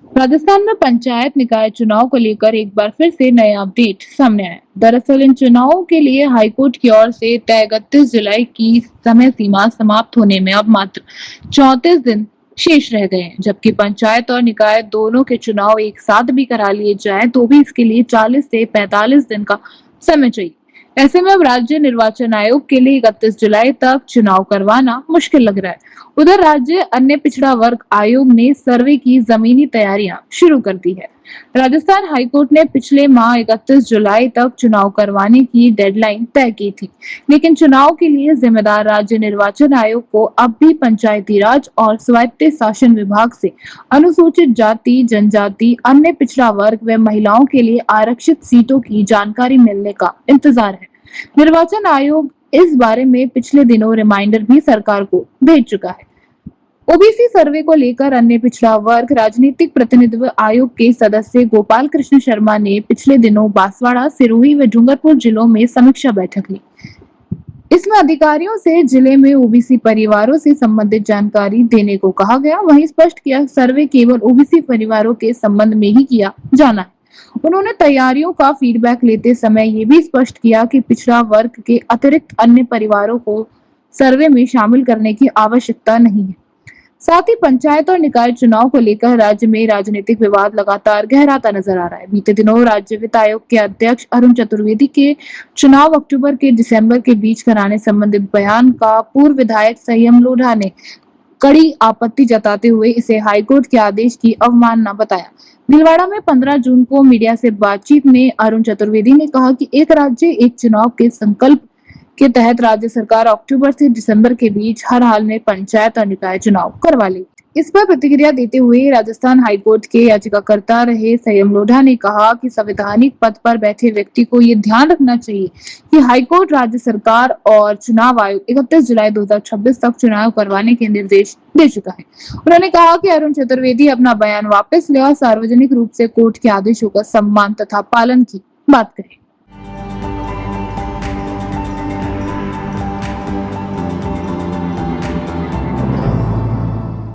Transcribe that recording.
राजस्थान में पंचायत निकाय चुनाव को लेकर एक बार फिर से नया अपडेट सामने आया। दरअसल इन चुनावों के लिए हाईकोर्ट की ओर से तय 31 जुलाई की समय सीमा समाप्त होने में अब मात्र 34 दिन शेष रह गए हैं, जबकि पंचायत और निकाय दोनों के चुनाव एक साथ भी करा लिए जाए तो भी इसके लिए 40 से 45 दिन का समय चाहिए। ऐसे में अब राज्य निर्वाचन आयोग के लिए 31 जुलाई तक चुनाव करवाना मुश्किल लग रहा है। उधर राज्य अन्य पिछड़ा वर्ग आयोग ने सर्वे की जमीनी तैयारियां शुरू कर दी है। राजस्थान हाईकोर्ट ने पिछले माह 31 जुलाई तक चुनाव करवाने की डेडलाइन तय की थी, लेकिन चुनाव के लिए जिम्मेदार राज्य निर्वाचन आयोग को अब भी पंचायती राज और स्वायत्त शासन विभाग से अनुसूचित जाति, जनजाति, अन्य पिछड़ा वर्ग व महिलाओं के लिए आरक्षित सीटों की जानकारी मिलने का इंतजार है। निर्वाचन आयोग इस बारे में पिछले दिनों रिमाइंडर भी सरकार को भेज चुका है। ओबीसी सर्वे को लेकर अन्य पिछड़ा वर्ग राजनीतिक प्रतिनिधित्व आयोग के सदस्य गोपाल कृष्ण शर्मा ने पिछले दिनों बांसवाड़ा, सिरोही व डूंगरपुर जिलों में समीक्षा बैठक ली। इसमें अधिकारियों से जिले में ओबीसी परिवारों से संबंधित जानकारी देने को कहा गया। वहीं स्पष्ट किया सर्वे केवल ओबीसी परिवारों के संबंध में ही किया जाना है। उन्होंने तैयारियों का फीडबैक लेते समय ये भी स्पष्ट किया कि पिछड़ा वर्ग के अतिरिक्त अन्य परिवारों को सर्वे में शामिल करने की आवश्यकता नहीं है। साथ ही पंचायत और निकाय चुनाव को लेकर राज्य में राजनीतिक विवाद लगातार गहराता नजर आ रहा है। बीते दिनों राज्य वित्त आयोग के अध्यक्ष अरुण चतुर्वेदी के चुनाव अक्टूबर के दिसंबर के बीच कराने संबंधित बयान का पूर्व विधायक संयम लोढ़ा ने कड़ी आपत्ति जताते हुए इसे हाईकोर्ट के आदेश की अवमानना बताया। भीलवाड़ा में 15 जून को मीडिया से बातचीत में अरुण चतुर्वेदी ने कहा कि एक राज्य एक चुनाव के संकल्प के तहत राज्य सरकार अक्टूबर से दिसंबर के बीच हर हाल में पंचायत और निकाय चुनाव करवा लेगी। इस पर प्रतिक्रिया देते हुए राजस्थान हाईकोर्ट के याचिकाकर्ता रहे संयम लोढ़ा ने कहा कि संवैधानिक पद पर बैठे व्यक्ति को ये ध्यान रखना चाहिए कि हाईकोर्ट राज्य सरकार और चुनाव आयोग 31 जुलाई 2026 तक चुनाव करवाने के निर्देश दे चुका है। उन्होंने कहा कि अरुण चतुर्वेदी अपना बयान वापस ले और सार्वजनिक रूप से कोर्ट के आदेशों का सम्मान तथा पालन की बात करें।